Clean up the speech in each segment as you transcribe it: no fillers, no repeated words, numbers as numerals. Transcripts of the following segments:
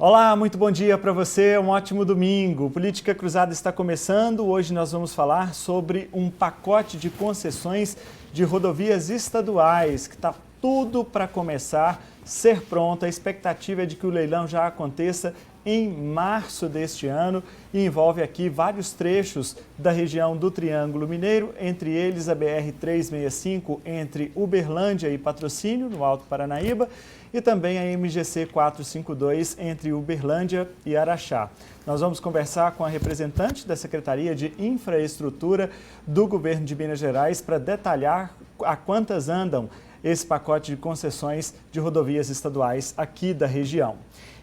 Olá, muito bom dia para você, um ótimo domingo. O Política Cruzada está começando. Hoje nós vamos falar sobre um pacote de concessões de rodovias estaduais, que está tudo para começar a ser pronto. A expectativa é de que o leilão já aconteça em março deste ano e envolve aqui vários trechos da região do Triângulo Mineiro, entre eles a BR-365 entre Uberlândia e Patrocínio, no Alto Paranaíba, e também a MGC 452 entre Uberlândia e Araxá. Nós vamos conversar com a representante da Secretaria de Infraestrutura do Governo de Minas Gerais para detalhar a quantas andam esse pacote de concessões de rodovias estaduais aqui da região.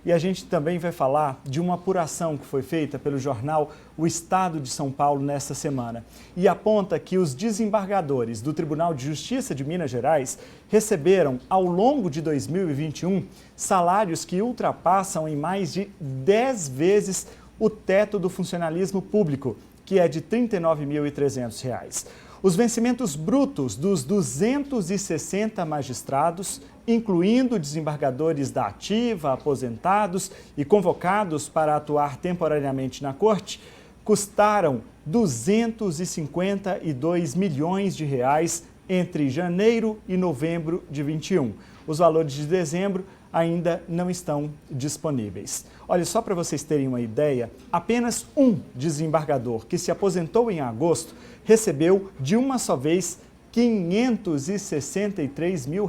E a gente também vai falar de uma apuração que foi feita pelo jornal O Estado de São Paulo nesta semana e aponta que os desembargadores do Tribunal de Justiça de Minas Gerais receberam, ao longo de 2021, salários que ultrapassam em mais de 10 vezes o teto do funcionalismo público, que é de R$ 39.300. Os vencimentos brutos dos 260 magistrados, incluindo desembargadores da ativa, aposentados e convocados para atuar temporariamente na corte, custaram 252 milhões de reais entre janeiro e novembro de 21. Os valores de dezembro ainda não estão disponíveis. Olha, só para vocês terem uma ideia, apenas um desembargador que se aposentou em agosto recebeu de uma só vez R$ 563 mil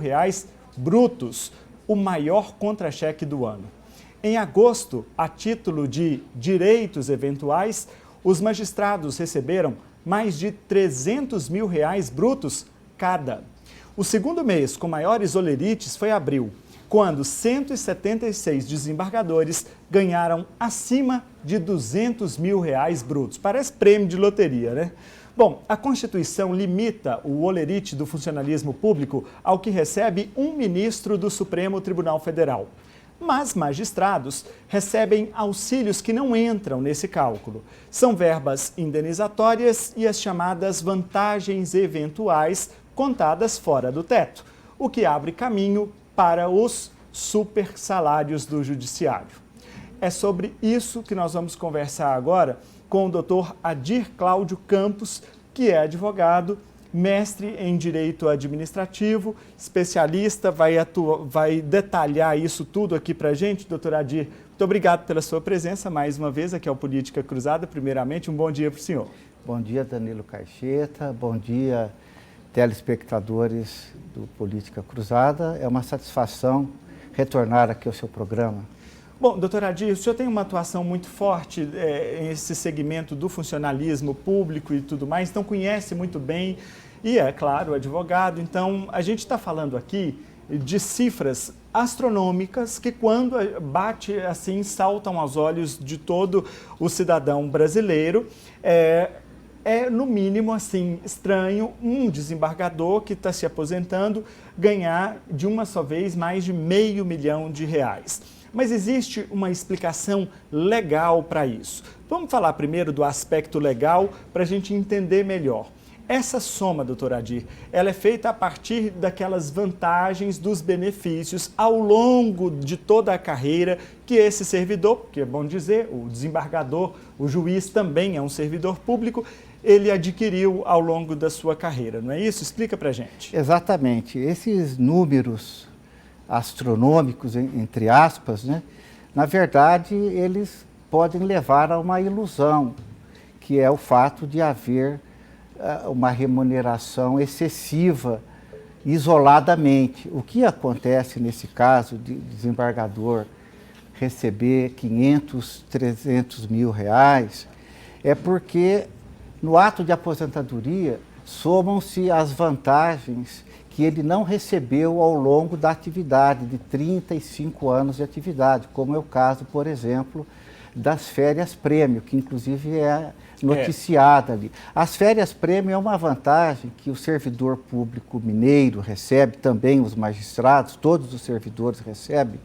brutos, o maior contra-cheque do ano. Em agosto, a título de direitos eventuais, os magistrados receberam mais de R$ 300 mil brutos cada. O segundo mês com maiores olerites foi abril, quando 176 desembargadores ganharam acima de R$ 200 mil brutos. Parece prêmio de loteria, né? Bom, a Constituição limita o olerite do funcionalismo público ao que recebe um ministro do Supremo Tribunal Federal. Mas magistrados recebem auxílios que não entram nesse cálculo. São verbas indenizatórias e as chamadas vantagens eventuais contadas fora do teto, o que abre caminho para os super salários do judiciário. É sobre isso que nós vamos conversar agora com o Dr. Adir Cláudio Campos, que é advogado, mestre em Direito Administrativo, especialista, vai detalhar isso tudo aqui para a gente. Doutor Adir, muito obrigado pela sua presença mais uma vez aqui ao Política Cruzada. Primeiramente, um bom dia para o senhor. Bom dia, Danilo Caixeta, bom dia, telespectadores do Política Cruzada. É uma satisfação retornar aqui ao seu programa. Bom, doutor Adir, o senhor tem uma atuação muito forte nesse segmento do funcionalismo público e tudo mais, então conhece muito bem e é, claro, advogado. Então, a gente está falando aqui de cifras astronômicas que, quando bate assim, saltam aos olhos de todo o cidadão brasileiro. É, no mínimo, assim, estranho um desembargador que está se aposentando ganhar de uma só vez mais de R$500 mil. Mas existe uma explicação legal para isso. Vamos falar primeiro do aspecto legal para a gente entender melhor. Essa soma, doutor Adir, ela é feita a partir daquelas vantagens dos benefícios ao longo de toda a carreira que esse servidor, porque é bom dizer, o desembargador, o juiz também é um servidor público, ele adquiriu ao longo da sua carreira, não é isso? Explica para a gente. Exatamente. Esses números astronômicos, entre aspas, né? Na verdade, eles podem levar a uma ilusão, que é o fato de haver uma remuneração excessiva isoladamente. O que acontece nesse caso de desembargador receber 500, 300 mil reais é porque no ato de aposentadoria somam-se as vantagens que ele não recebeu ao longo da atividade, de 35 anos de atividade, como é o caso, por exemplo, das férias-prêmio, que inclusive é noticiada ali. As férias-prêmio é uma vantagem que o servidor público mineiro recebe, também os magistrados, todos os servidores recebem,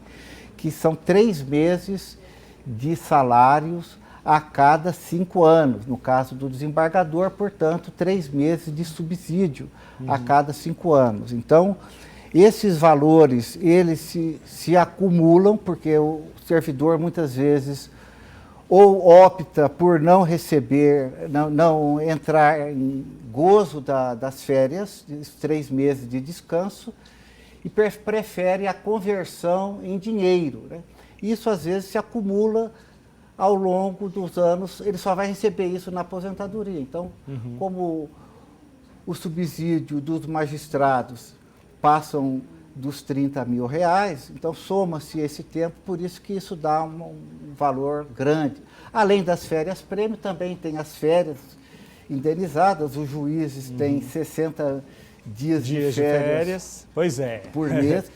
que são 3 meses de salários a cada 5 anos. No caso do desembargador, portanto, 3 meses de subsídio a cada 5 anos. Então, Esses valores, eles se acumulam, porque o servidor muitas vezes ou opta por não receber, não entrar em gozo das férias, dos 3 meses de descanso, e prefere a conversão em dinheiro, né? Isso às vezes se acumula ao longo dos anos, ele só vai receber isso na aposentadoria. Então, como o subsídio dos magistrados passam dos 30 mil reais, então soma-se esse tempo, por isso que isso dá um valor grande. Além das férias prêmio, também tem as férias indenizadas, os juízes têm 60 dias de férias pois é. por mês.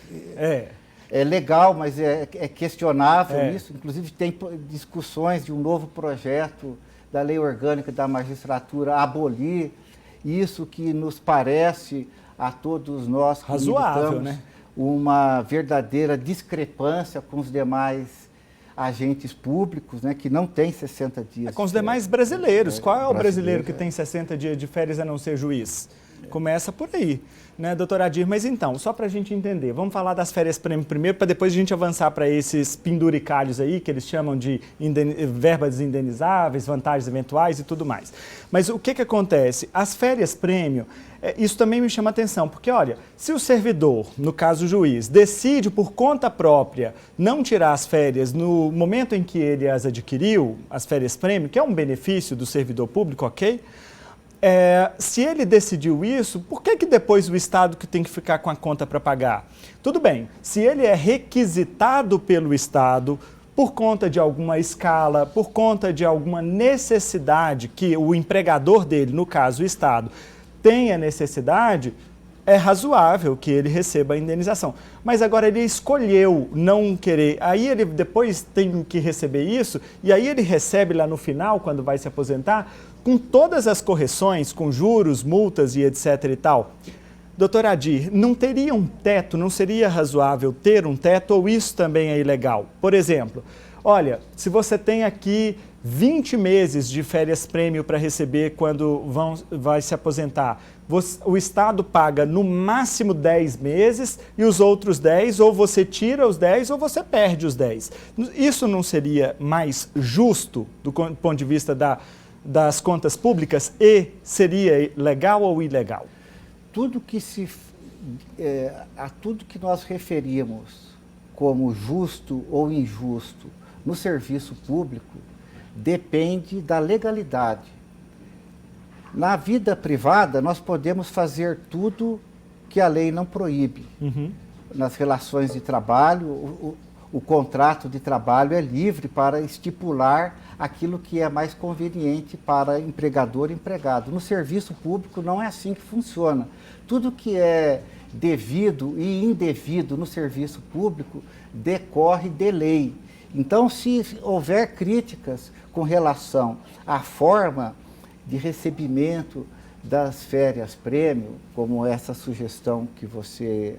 É legal, mas é questionável isso. Inclusive tem discussões de um novo projeto da Lei Orgânica da Magistratura abolir isso, que nos parece a todos nós que razoável, né? Uma verdadeira discrepância com os demais agentes públicos, né, que não têm 60 dias. Com os demais brasileiros. Qual é o brasileiro que tem 60 dias de férias a não ser juiz? Começa por aí, né, doutora Adir? Mas então, só para a gente entender, vamos falar das férias prêmio primeiro, para depois a gente avançar para esses penduricalhos aí, que eles chamam de verbas indenizáveis, vantagens eventuais e tudo mais. Mas o que acontece? As férias prêmio, isso também me chama atenção, porque olha, se o servidor, no caso o juiz, decide por conta própria não tirar as férias no momento em que ele as adquiriu, as férias prêmio, que é um benefício do servidor público, ok? Se ele decidiu isso, por que depois o Estado que tem que ficar com a conta para pagar? Tudo bem, se ele é requisitado pelo Estado por conta de alguma escala, por conta de alguma necessidade que o empregador dele, no caso o Estado, tenha necessidade, é razoável que ele receba a indenização. Mas agora ele escolheu não querer, aí ele depois tem que receber isso, e aí ele recebe lá no final, quando vai se aposentar, com todas as correções, com juros, multas e etc e tal. Doutora Adir, não teria um teto, não seria razoável ter um teto, ou isso também é ilegal? Por exemplo, olha, se você tem aqui 20 meses de férias prêmio para receber quando vai se aposentar, o Estado paga no máximo 10 meses e os outros 10, ou você tira os 10 ou você perde os 10. Isso não seria mais justo do ponto de vista das contas públicas, e seria legal ou ilegal? Tudo que a tudo que nós referimos como justo ou injusto no serviço público depende da legalidade. Na vida privada, nós podemos fazer tudo que a lei não proíbe. Nas relações de trabalho, o contrato de trabalho é livre para estipular aquilo que é mais conveniente para empregador e empregado. No serviço público não é assim que funciona. Tudo que é devido e indevido no serviço público decorre de lei. Então, se houver críticas com relação à forma de recebimento das férias prêmio, como essa sugestão que você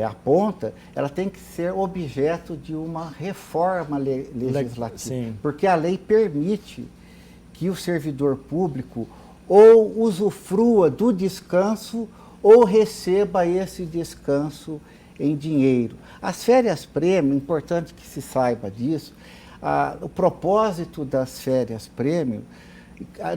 aponta, ela tem que ser objeto de uma reforma legislativa. Sim. Porque a lei permite que o servidor público ou usufrua do descanso ou receba esse descanso em dinheiro. As férias prêmio, importante que se saiba disso, o propósito das férias prêmio,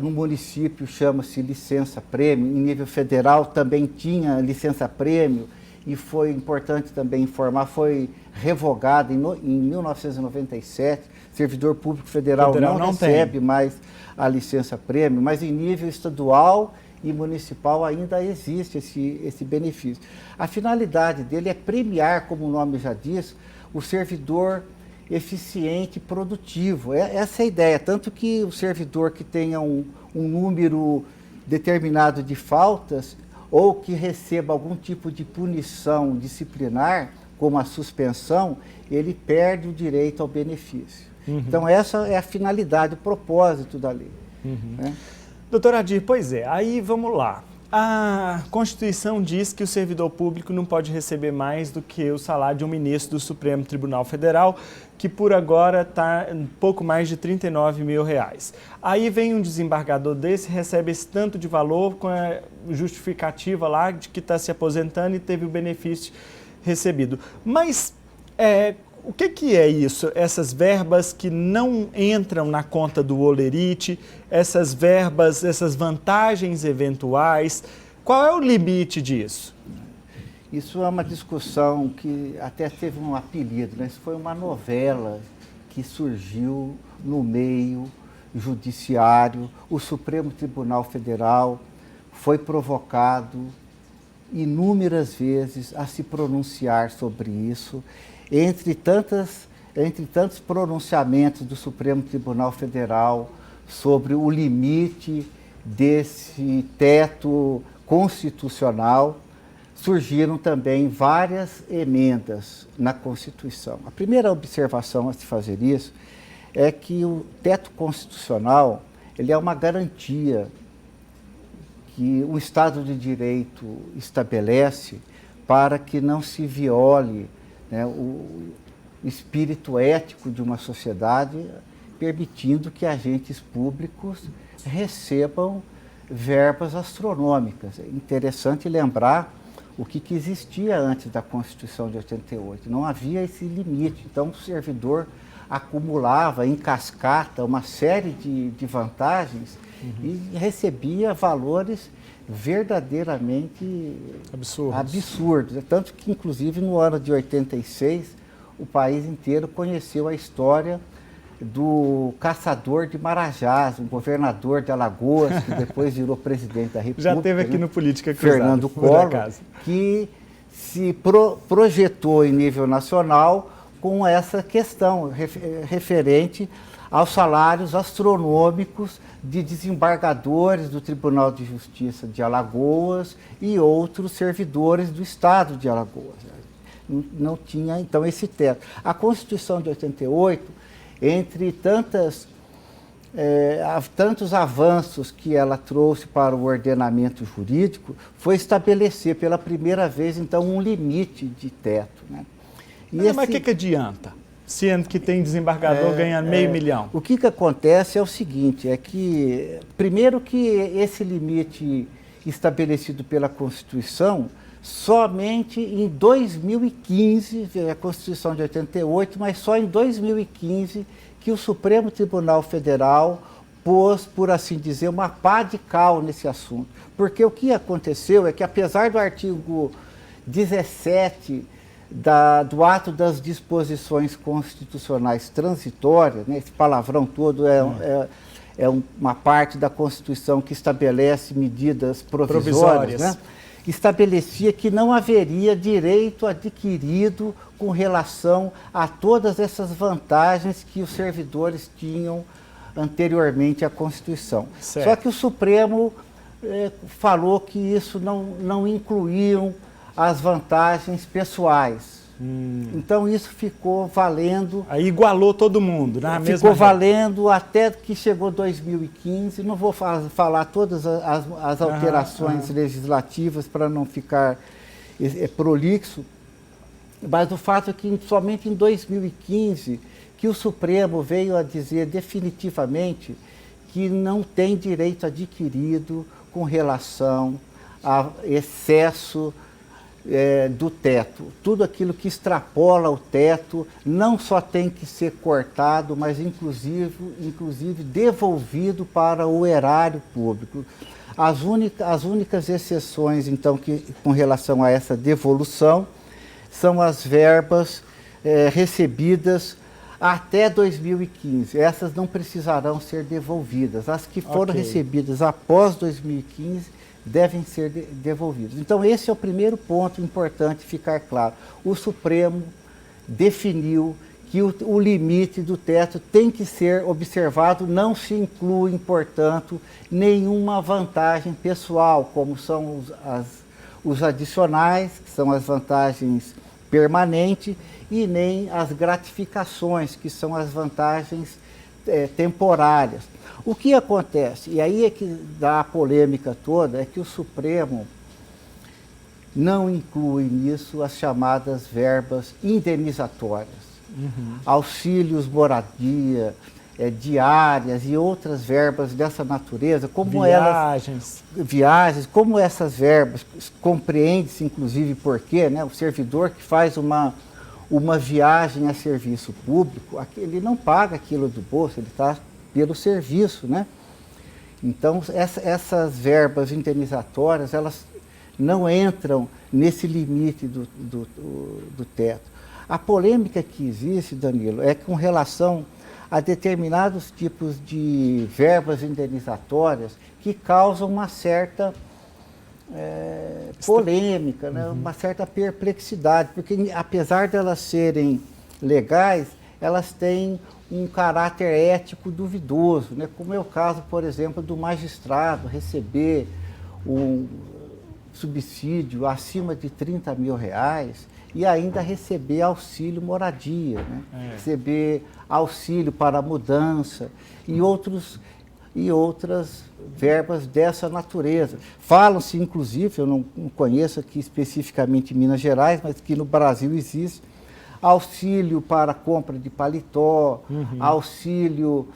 no município chama-se licença prêmio, em nível federal também tinha licença prêmio, e foi importante também informar, foi revogada em 1997, servidor público federal não recebe mais a licença prêmio, mas em nível estadual e municipal ainda existe esse benefício. A finalidade dele é premiar, como o nome já diz, o servidor eficiente e produtivo. Essa é a ideia, tanto que o servidor que tenha um número determinado de faltas ou que receba algum tipo de punição disciplinar, como a suspensão, ele perde o direito ao benefício. Então essa é a finalidade, o propósito da lei. Né? Doutora Adir, pois é, aí vamos lá. A Constituição diz que o servidor público não pode receber mais do que o salário de um ministro do Supremo Tribunal Federal, que por agora está um pouco mais de R$39 mil. Aí vem um desembargador desse, recebe esse tanto de valor com a justificativa lá de que está se aposentando e teve o benefício recebido. Mas o que é isso? Essas verbas que não entram na conta do holerite, essas verbas, essas vantagens eventuais, qual é o limite disso? Isso é uma discussão que até teve um apelido, né? Isso foi uma novela que surgiu no meio judiciário. O Supremo Tribunal Federal foi provocado inúmeras vezes a se pronunciar sobre isso. Entre tantos pronunciamentos do Supremo Tribunal Federal sobre o limite desse teto constitucional, surgiram também várias emendas na Constituição. A primeira observação a se fazer isso é que o teto constitucional ele é uma garantia que o Estado de Direito estabelece para que não se viole, né, o espírito ético de uma sociedade, permitindo que agentes públicos recebam verbas astronômicas. É interessante lembrar o que existia antes da Constituição de 88. Não havia esse limite. Então, o servidor acumulava em cascata uma série de vantagens e recebia valores verdadeiramente absurdos. Tanto que, inclusive, no ano de 86, o país inteiro conheceu a história do caçador de Marajás, um governador de Alagoas, que depois virou presidente da República. Já esteve aqui no Política Cruzada, Fernando Collor, que se projetou em nível nacional com essa questão referente aos salários astronômicos de desembargadores do Tribunal de Justiça de Alagoas e outros servidores do Estado de Alagoas. Não tinha, então, esse teto. A Constituição de 88, entre tantos avanços que ela trouxe para o ordenamento jurídico, foi estabelecer pela primeira vez, então, um limite de teto, né? Mas o que adianta? Sendo que tem desembargador ganhando R$500 mil. O que acontece é o seguinte, é que, primeiro que esse limite estabelecido pela Constituição, somente em 2015, a Constituição de 88, mas só em 2015 que o Supremo Tribunal Federal pôs, por assim dizer, uma pá de cal nesse assunto. Porque o que aconteceu é que, apesar do artigo 17 do ato das disposições constitucionais transitórias, né, esse palavrão todo é uma parte da Constituição que estabelece medidas provisórias. Né? Estabelecia que não haveria direito adquirido com relação a todas essas vantagens que os servidores tinham anteriormente à Constituição. Certo. Só que o Supremo falou que isso não incluíam as vantagens pessoais. Então isso ficou valendo... Aí igualou todo mundo, né? Ficou valendo até que chegou 2015. Não vou falar todas as alterações legislativas para não ficar prolixo, mas o fato é que somente em 2015 que o Supremo veio a dizer definitivamente que não tem direito adquirido com relação a excesso do teto. Tudo aquilo que extrapola o teto não só tem que ser cortado, mas inclusive devolvido para o erário público. As únicas exceções, então, com relação a essa devolução, são as verbas recebidas até 2015. Essas não precisarão ser devolvidas. As que foram recebidas após 2015 devem ser devolvidos. Então, esse é o primeiro ponto importante ficar claro. O Supremo definiu que o limite do teto tem que ser observado, não se inclui, portanto, nenhuma vantagem pessoal, como são os adicionais, que são as vantagens permanentes, e nem as gratificações, que são as vantagens temporárias. O que acontece? E aí é que dá a polêmica toda, é que o Supremo não inclui nisso as chamadas verbas indenizatórias. Auxílios, moradia, diárias e outras verbas dessa natureza, como viagens, como essas verbas, compreende-se inclusive porque, né, o servidor que faz uma viagem a serviço público, ele não paga aquilo do bolso, ele está pelo serviço, né? Então, essas verbas indenizatórias, elas não entram nesse limite do teto. A polêmica que existe, Danilo, é com relação a determinados tipos de verbas indenizatórias que causam uma certa polêmica, né? Uma certa perplexidade, porque apesar de elas serem legais, elas têm um caráter ético duvidoso, né? Como é o caso, por exemplo, do magistrado receber um subsídio acima de R$30 mil e ainda receber auxílio moradia, né? Receber auxílio para mudança e outras verbas dessa natureza. Falam-se, inclusive, eu não conheço aqui especificamente em Minas Gerais, mas que no Brasil existe, auxílio para compra de paletó, auxílio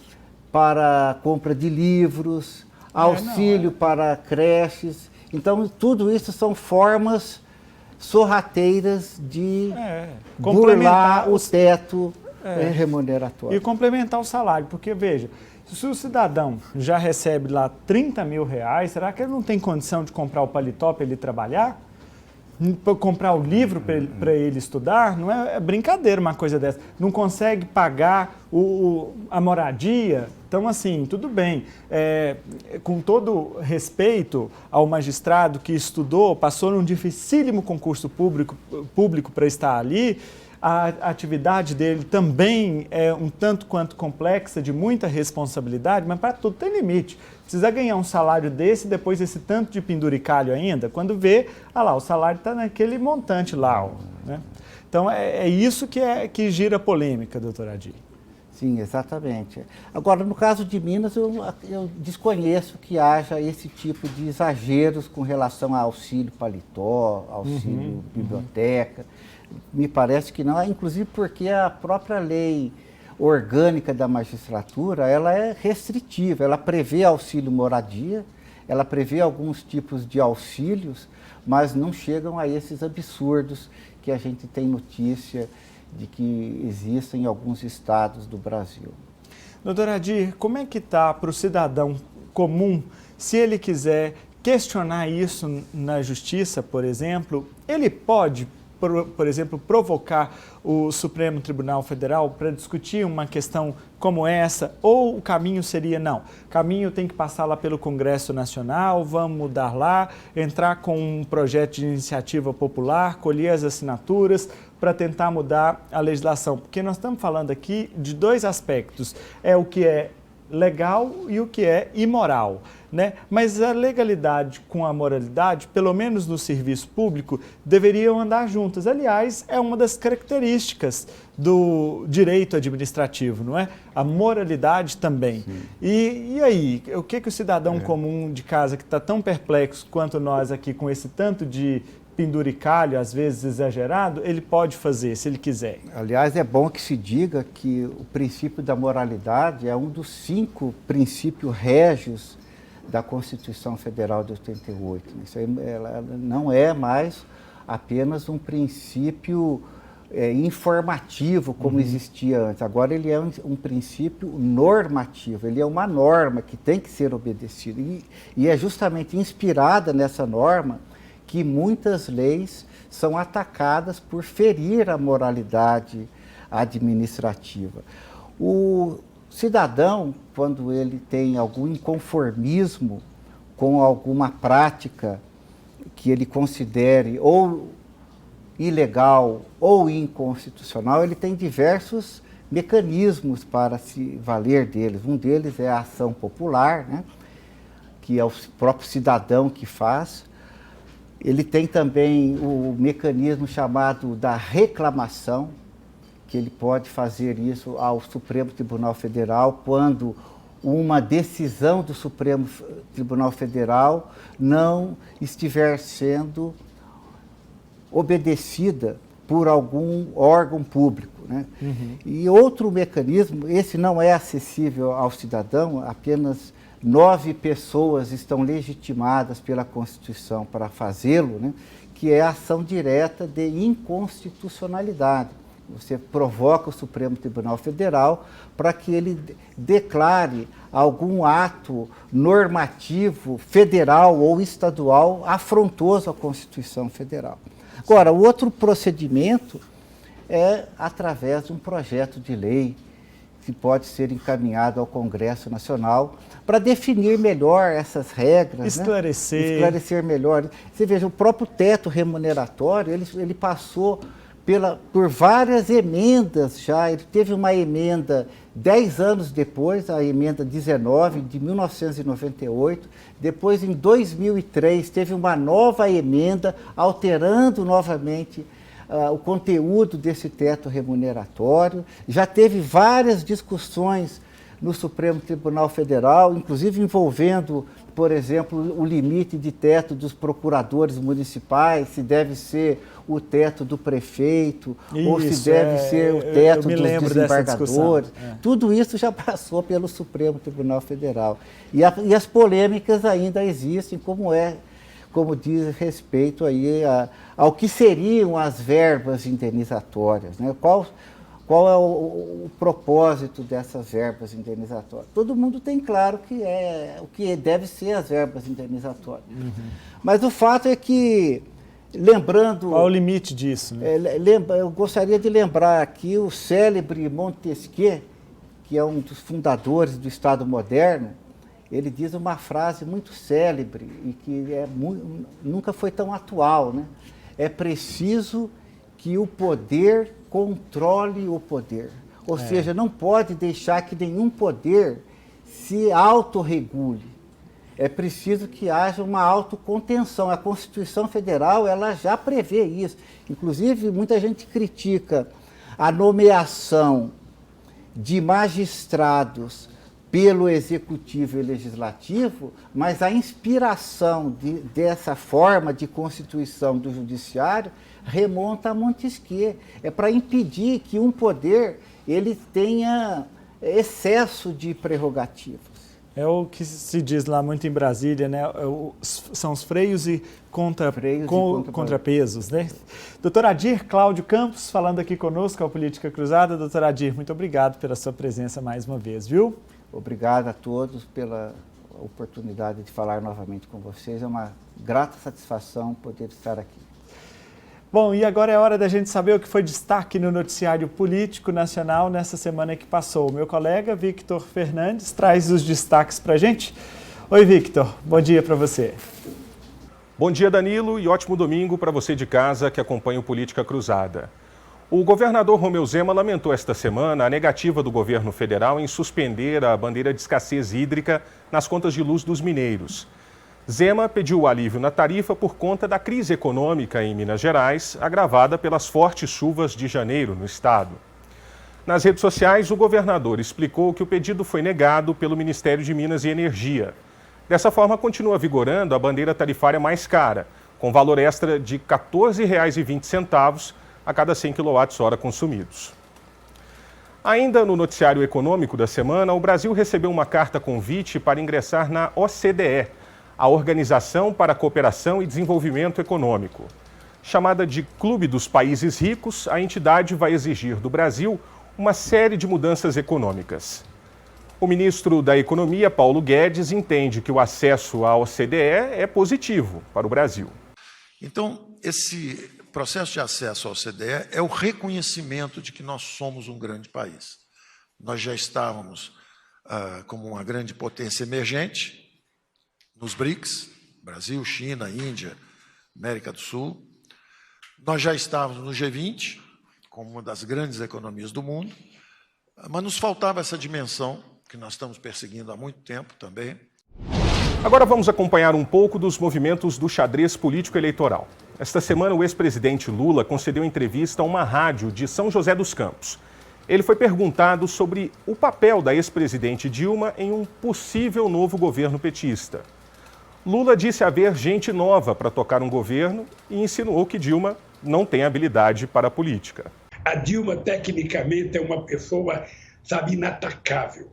para compra de livros, auxílio para creches. Então, tudo isso são formas sorrateiras de burlar o teto remuneratório. E complementar o salário, porque, veja, se o cidadão já recebe lá R$30 mil, será que ele não tem condição de comprar o paletó para ele trabalhar? Comprar o livro para ele estudar? Não é brincadeira uma coisa dessa. Não consegue pagar a moradia? Então, assim, tudo bem. Com todo respeito ao magistrado que estudou, passou num dificílimo concurso público para estar ali, a atividade dele também é um tanto quanto complexa, de muita responsabilidade, mas para tudo tem limite. Precisa ganhar um salário desse, depois esse tanto de penduricalho ainda, quando vê, o salário está naquele montante lá. Né? Então, é isso que gira a polêmica, doutor Adir. Sim, exatamente. Agora, no caso de Minas, eu desconheço que haja esse tipo de exageros com relação a auxílio paletó, auxílio biblioteca. Me parece que não, inclusive porque a própria lei orgânica da magistratura, ela é restritiva, ela prevê auxílio moradia, ela prevê alguns tipos de auxílios, mas não chegam a esses absurdos que a gente tem notícia de que existem em alguns estados do Brasil. Doutor Adir, como é que está para o cidadão comum, se ele quiser questionar isso na justiça, por exemplo, ele pode, por exemplo, provocar o Supremo Tribunal Federal para discutir uma questão como essa, ou o caminho seria, não, o caminho tem que passar lá pelo Congresso Nacional, vamos mudar lá, entrar com um projeto de iniciativa popular, colher as assinaturas para tentar mudar a legislação? Porque nós estamos falando aqui de dois aspectos, o que é legal e o que é imoral, né? Mas a legalidade com a moralidade, pelo menos no serviço público, deveriam andar juntas. Aliás, é uma das características do direito administrativo, não é? A moralidade também. E aí, o que o cidadão comum de casa, que está tão perplexo quanto nós aqui com esse tanto de penduricalho, às vezes exagerado, ele pode fazer, se ele quiser? Aliás, é bom que se diga que o princípio da moralidade é um dos 5 princípios régios da Constituição Federal de 88. Isso aí, ela não é mais apenas um princípio informativo, como existia antes. Agora ele é um princípio normativo, ele é uma norma que tem que ser obedecida. E é justamente inspirada nessa norma que muitas leis são atacadas por ferir a moralidade administrativa. O cidadão, quando ele tem algum inconformismo com alguma prática que ele considere ou ilegal ou inconstitucional, ele tem diversos mecanismos para se valer deles. Um deles é a ação popular, né, que é o próprio cidadão que faz. Ele tem também o mecanismo chamado da reclamação, que ele pode fazer isso ao Supremo Tribunal Federal quando uma decisão do Supremo Tribunal Federal não estiver sendo obedecida por algum órgão público, né? E outro mecanismo, esse não é acessível ao cidadão, apenas 9 pessoas estão legitimadas pela Constituição para fazê-lo, né? Que é a ação direta de inconstitucionalidade. Você provoca o Supremo Tribunal Federal para que ele declare algum ato normativo federal ou estadual afrontoso à Constituição Federal. Agora, o outro procedimento é através de um projeto de lei que pode ser encaminhado ao Congresso Nacional para definir melhor essas regras, esclarecer. Né? Esclarecer melhor. Você veja, o próprio teto remuneratório, ele passou por várias emendas já. Ele teve uma emenda 10 anos depois, a emenda 19, de 1998. Depois, em 2003, teve uma nova emenda alterando novamente o conteúdo desse teto remuneratório. Já teve várias discussões no Supremo Tribunal Federal, inclusive envolvendo, por exemplo, o limite de teto dos procuradores municipais, se deve ser o teto do prefeito, ou se deve ser o teto dos desembargadores. Tudo isso já passou pelo Supremo Tribunal Federal. E as polêmicas ainda existem, como diz respeito aí ao que seriam as verbas indenizatórias, né? Qual é o propósito dessas verbas indenizatórias? Todo mundo tem claro o que deve ser as verbas indenizatórias. Mas o fato é que, lembrando... Qual é o limite disso? Né? Eu gostaria de lembrar aqui o célebre Montesquieu, que é um dos fundadores do Estado moderno. Ele diz uma frase muito célebre e que nunca foi tão atual, né? É preciso que o poder controle o poder. Ou seja, não pode deixar que nenhum poder se autorregule. É preciso que haja uma autocontenção. A Constituição Federal ela já prevê isso. Inclusive, muita gente critica a nomeação de magistrados pelo Executivo e Legislativo, mas a inspiração dessa forma de constituição do Judiciário remonta a Montesquieu. É para impedir que um poder ele tenha excesso de prerrogativas. É o que se diz lá muito em Brasília, né? São os freios e contrapesos, né? Doutor Adir Cláudio Campos, falando aqui conosco, ao Política Cruzada. Doutor Adir, muito obrigado pela sua presença mais uma vez, viu? Obrigado a todos pela oportunidade de falar novamente com vocês. É uma grata satisfação poder estar aqui. Bom, e agora é hora da gente saber o que foi destaque no noticiário político nacional nessa semana que passou. O meu colega Victor Fernandes traz os destaques para a gente. Oi, Victor, bom dia para você. Bom dia, Danilo, e ótimo domingo para você de casa que acompanha o Política Cruzada. O governador Romeu Zema lamentou esta semana a negativa do governo federal em suspender a bandeira de escassez hídrica nas contas de luz dos mineiros. Zema pediu o alívio na tarifa por conta da crise econômica em Minas Gerais, agravada pelas fortes chuvas de janeiro no estado. Nas redes sociais, o governador explicou que o pedido foi negado pelo Ministério de Minas e Energia. Dessa forma, continua vigorando a bandeira tarifária mais cara, com valor extra de R$ 14,20 a cada 100 kWh consumidos. Ainda no noticiário econômico da semana, o Brasil recebeu uma carta convite para ingressar na OCDE, a Organização para a Cooperação e Desenvolvimento Econômico. Chamada de Clube dos Países Ricos, a entidade vai exigir do Brasil uma série de mudanças econômicas. O ministro da Economia, Paulo Guedes, entende que o acesso à OCDE é positivo para o Brasil. Então, esse processo de acesso à OCDE é o reconhecimento de que nós somos um grande país. Nós já estávamos como uma grande potência emergente nos BRICS, Brasil, China, Índia, América do Sul. Nós já estávamos no G20, como uma das grandes economias do mundo, mas nos faltava essa dimensão, que nós estamos perseguindo há muito tempo também, Agora vamos acompanhar um pouco dos movimentos do xadrez político-eleitoral. Esta semana, o ex-presidente Lula concedeu entrevista a uma rádio de São José dos Campos. Ele foi perguntado sobre o papel da ex-presidente Dilma em um possível novo governo petista. Lula disse haver gente nova para tocar um governo e insinuou que Dilma não tem habilidade para a política. A Dilma, tecnicamente, é uma pessoa, sabe, inatacável.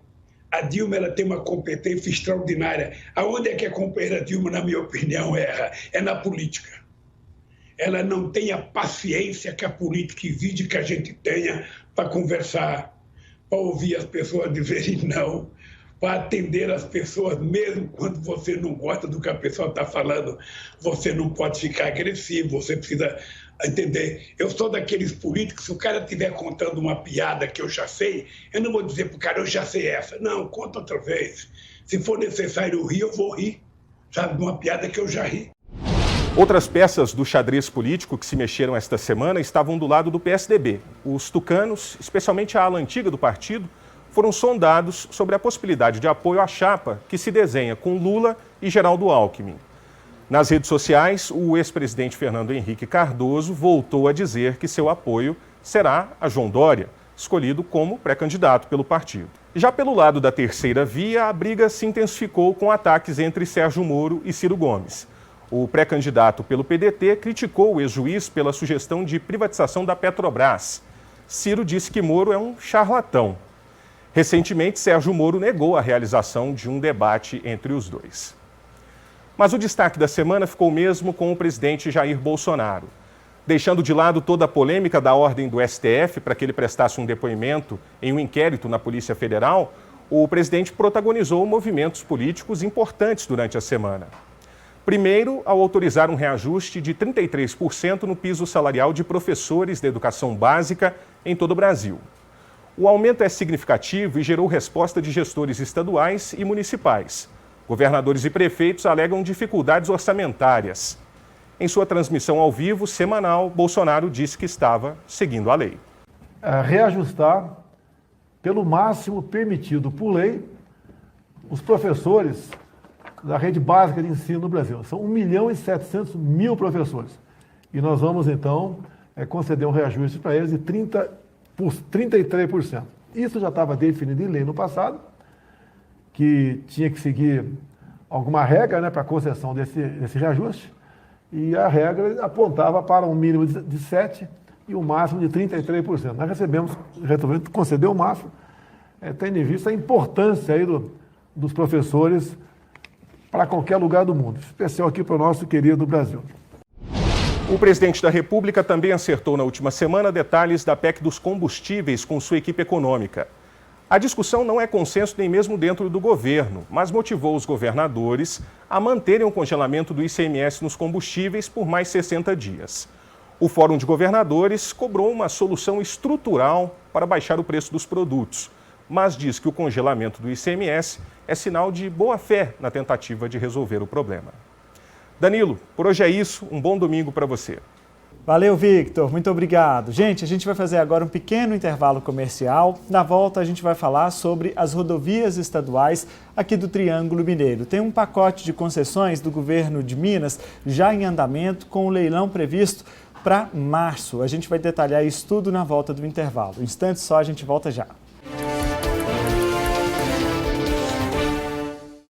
A Dilma, ela tem uma competência extraordinária. Aonde é que a companheira Dilma, na minha opinião, erra? É na política. Ela não tem a paciência que a política exige que a gente tenha para conversar, para ouvir as pessoas dizerem não, para atender as pessoas, mesmo quando você não gosta do que a pessoa está falando. Você não pode ficar agressivo, você precisa entender. Eu sou daqueles políticos, se o cara estiver contando uma piada que eu já sei, eu não vou dizer para o cara, eu já sei essa. Não, conta outra vez. Se for necessário eu rir, eu vou rir. Sabe, de uma piada que eu já ri. Outras peças do xadrez político que se mexeram esta semana estavam do lado do PSDB. Os tucanos, especialmente a ala antiga do partido, foram sondados sobre a possibilidade de apoio à chapa que se desenha com Lula e Geraldo Alckmin. Nas redes sociais, o ex-presidente Fernando Henrique Cardoso voltou a dizer que seu apoio será a João Dória, escolhido como pré-candidato pelo partido. Já pelo lado da terceira via, a briga se intensificou com ataques entre Sérgio Moro e Ciro Gomes. O pré-candidato pelo PDT criticou o ex-juiz pela sugestão de privatização da Petrobras. Ciro disse que Moro é um charlatão. Recentemente, Sérgio Moro negou a realização de um debate entre os dois. Mas o destaque da semana ficou mesmo com o presidente Jair Bolsonaro. Deixando de lado toda a polêmica da ordem do STF para que ele prestasse um depoimento em um inquérito na Polícia Federal, o presidente protagonizou movimentos políticos importantes durante a semana. Primeiro, ao autorizar um reajuste de 33% no piso salarial de professores de educação básica em todo o Brasil. O aumento é significativo e gerou resposta de gestores estaduais e municipais. Governadores e prefeitos alegam dificuldades orçamentárias. Em sua transmissão ao vivo, semanal, Bolsonaro disse que estava seguindo a lei. Reajustar, pelo máximo permitido por lei, os professores da rede básica de ensino no Brasil. São 1.700.000 professores. E nós vamos, então, conceder um reajuste para eles de 33%. Isso já estava definido em lei no passado, que tinha que seguir alguma regra, né, para a concessão desse reajuste, e a regra apontava para um mínimo de 7% e um máximo de 33%. Nós resolvemos conceder o máximo, tendo em vista a importância aí dos professores para qualquer lugar do mundo, especial aqui para o nosso querido Brasil. O presidente da República também acertou na última semana detalhes da PEC dos combustíveis com sua equipe econômica. A discussão não é consenso nem mesmo dentro do governo, mas motivou os governadores a manterem o congelamento do ICMS nos combustíveis por mais 60 dias. O Fórum de Governadores cobrou uma solução estrutural para baixar o preço dos produtos, mas diz que o congelamento do ICMS é sinal de boa-fé na tentativa de resolver o problema. Danilo, por hoje é isso. Um bom domingo para você. Valeu, Victor. Muito obrigado. Gente, a gente vai fazer agora um pequeno intervalo comercial. Na volta, a gente vai falar sobre as rodovias estaduais aqui do Triângulo Mineiro. Tem um pacote de concessões do governo de Minas já em andamento, com o leilão previsto para março. A gente vai detalhar isso tudo na volta do intervalo. Um instante só, a gente volta já.